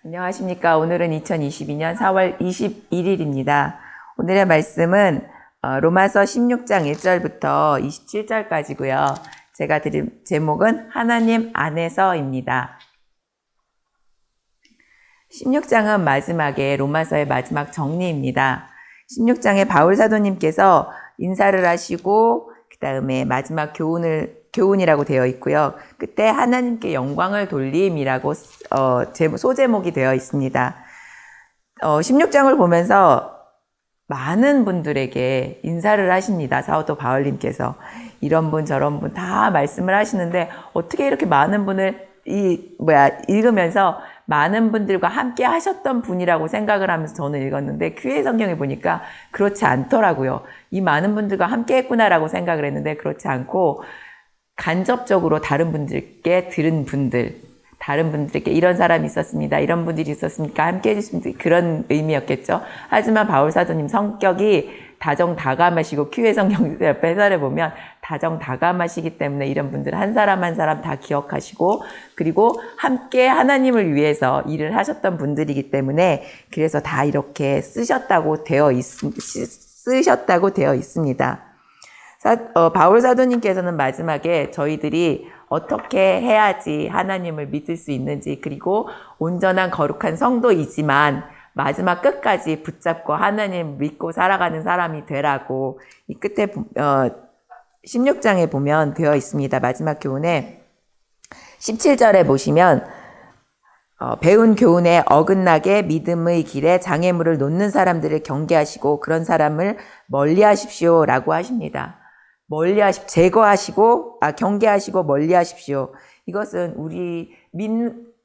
안녕하십니까. 오늘은 2022년 4월 21일입니다. 오늘의 말씀은 로마서 16장 1절부터 27절까지고요. 제가 드릴 제목은 하나님 안에서입니다. 16장은 마지막에 로마서의 마지막 정리입니다. 16장에 바울 사도님께서 인사를 하시고 그 다음에 마지막 교훈이라고 되어 있고요. 그때 하나님께 영광을 돌림이라고 소제목이 되어 있습니다. 16장을 보면서 많은 분들에게 인사를 하십니다. 사도 바울님께서 이런 분 저런 분 다 말씀을 하시는데 어떻게 이렇게 많은 분을 읽으면서 많은 분들과 함께 하셨던 분이라고 생각을 하면서 저는 읽었는데 큐에 성경에 보니까 그렇지 않더라고요. 이 많은 분들과 함께 했구나라고 생각을 했는데 그렇지 않고 간접적으로 다른 분들께 들은 분들, 다른 분들에게 이런 사람이 있었습니다. 이런 분들이 있었으니까 함께 해주시면 그런 의미였겠죠. 하지만 바울 사도님 성격이 다정다감하시고 큐의 성경 옆에 해설해 보면 다정다감하시기 때문에 이런 분들 한 사람 한 사람 다 기억하시고 그리고 함께 하나님을 위해서 일을 하셨던 분들이기 때문에 그래서 다 이렇게 쓰셨다고 되어 있습니다. 바울 사도님께서는 마지막에 저희들이 어떻게 해야지 하나님을 믿을 수 있는지 그리고 온전한 거룩한 성도이지만 마지막 끝까지 붙잡고 하나님 믿고 살아가는 사람이 되라고 이 끝에 16장에 보면 되어 있습니다. 마지막 교훈에 17절에 보시면 배운 교훈에 어긋나게 믿음의 길에 장애물을 놓는 사람들을 경계하시고 그런 사람을 멀리하십시오 라고 하십니다. 경계하시고 멀리하십시오. 이것은 우리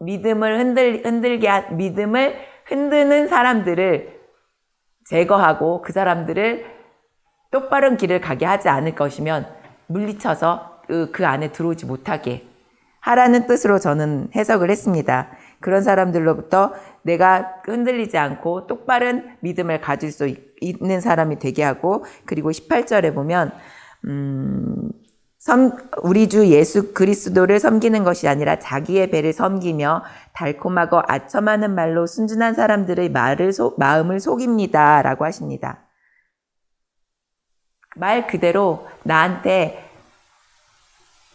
믿음을 흔드는 사람들을 제거하고 그 사람들을 똑바른 길을 가게 하지 않을 것이면 물리쳐서 그 안에 들어오지 못하게 하라는 뜻으로 저는 해석을 했습니다. 그런 사람들로부터 내가 흔들리지 않고 똑바른 믿음을 가질 수 있는 사람이 되게 하고 그리고 18절에 보면 우리 주 예수 그리스도를 섬기는 것이 아니라 자기의 배를 섬기며 달콤하고 아첨하는 말로 순진한 사람들의 마음을 속입니다. 라고 하십니다. 말 그대로 나한테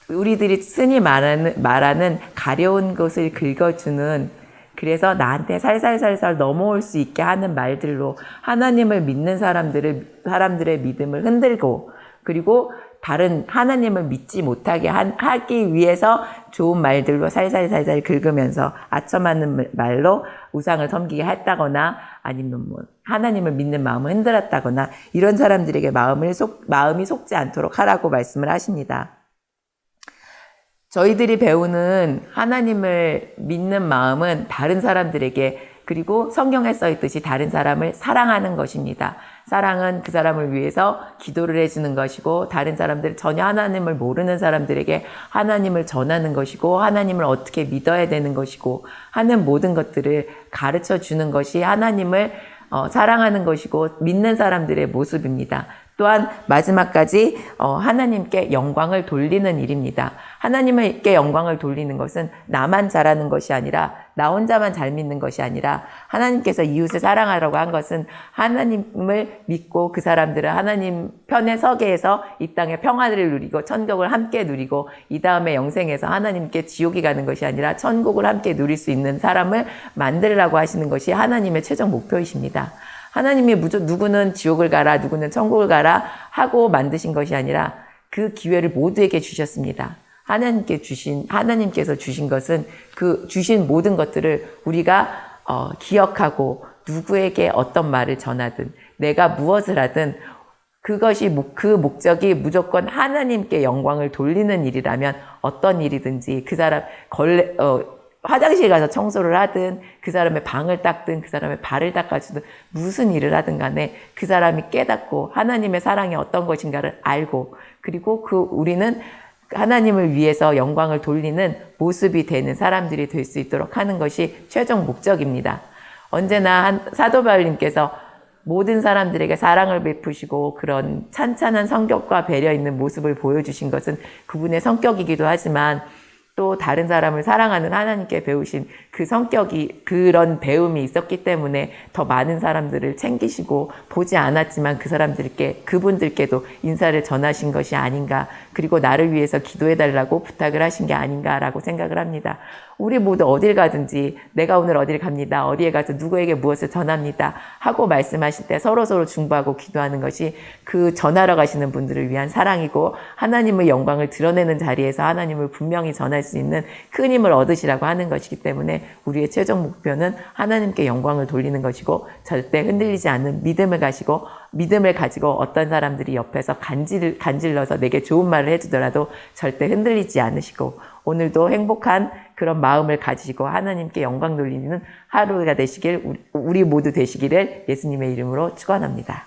우리들이 흔히 말하는 가려운 것을 긁어주는 그래서 나한테 살살살살 넘어올 수 있게 하는 말들로 하나님을 믿는 사람들의 믿음을 흔들고 그리고 다른 하나님을 믿지 못하게 하기 위해서 좋은 말들로 살살살살 긁으면서 아첨하는 말로 우상을 섬기게 했다거나 아니면 하나님을 믿는 마음을 흔들었다거나 이런 사람들에게 마음이 속지 않도록 하라고 말씀을 하십니다. 저희들이 배우는 하나님을 믿는 마음은 다른 사람들에게 그리고 성경에 써 있듯이 다른 사람을 사랑하는 것입니다. 사랑은 그 사람을 위해서 기도를 해주는 것이고 다른 사람들 전혀 하나님을 모르는 사람들에게 하나님을 전하는 것이고 하나님을 어떻게 믿어야 되는 것이고 하는 모든 것들을 가르쳐 주는 것이 하나님을 사랑하는 것이고 믿는 사람들의 모습입니다. 또한 마지막까지 하나님께 영광을 돌리는 일입니다. 하나님께 영광을 돌리는 것은 나만 잘하는 것이 아니라 나 혼자만 잘 믿는 것이 아니라 하나님께서 이웃을 사랑하라고 한 것은 하나님을 믿고 그 사람들은 하나님 편에 서게 해서 이 땅에 평화를 누리고 천국을 함께 누리고 이 다음에 영생에서 하나님께 지옥이 가는 것이 아니라 천국을 함께 누릴 수 있는 사람을 만들라고 하시는 것이 하나님의 최종 목표이십니다. 하나님이 누구는 지옥을 가라, 누구는 천국을 가라 하고 만드신 것이 아니라 그 기회를 모두에게 주셨습니다. 하나님께서 주신 것은 그 주신 모든 것들을 우리가 기억하고 누구에게 어떤 말을 전하든 내가 무엇을 하든 그것이 그 목적이 무조건 하나님께 영광을 돌리는 일이라면 어떤 일이든지 그 사람 화장실 가서 청소를 하든 그 사람의 방을 닦든 그 사람의 발을 닦아주든 무슨 일을 하든 간에 그 사람이 깨닫고 하나님의 사랑이 어떤 것인가를 알고 그리고 우리는 하나님을 위해서 영광을 돌리는 모습이 되는 사람들이 될 수 있도록 하는 것이 최종 목적입니다. 언제나 사도 바울님께서 모든 사람들에게 사랑을 베푸시고 그런 찬찬한 성격과 배려 있는 모습을 보여주신 것은 그분의 성격이기도 하지만 또 다른 사람을 사랑하는 하나님께 배우신 그 성격이, 그런 배움이 있었기 때문에 더 많은 사람들을 챙기시고 보지 않았지만 그분들께도 인사를 전하신 것이 아닌가, 그리고 나를 위해서 기도해달라고 부탁을 하신 게 아닌가라고 생각을 합니다. 우리 모두 어딜 가든지 내가 오늘 어딜 갑니다, 어디에 가서 누구에게 무엇을 전합니다 하고 말씀하실 때 서로서로 중보하고 기도하는 것이 그 전하러 가시는 분들을 위한 사랑이고, 하나님의 영광을 드러내는 자리에서 하나님을 분명히 전할 수 있는 큰 힘을 얻으시라고 하는 것이기 때문에 우리의 최종 목표는 하나님께 영광을 돌리는 것이고, 절대 흔들리지 않는 믿음을 가지고 어떤 사람들이 옆에서 간질러서 내게 좋은 말을 해주더라도 절대 흔들리지 않으시고, 오늘도 행복한 그런 마음을 가지시고 하나님께 영광 돌리는 하루가 되시길, 우리 모두 되시기를 예수님의 이름으로 축원합니다.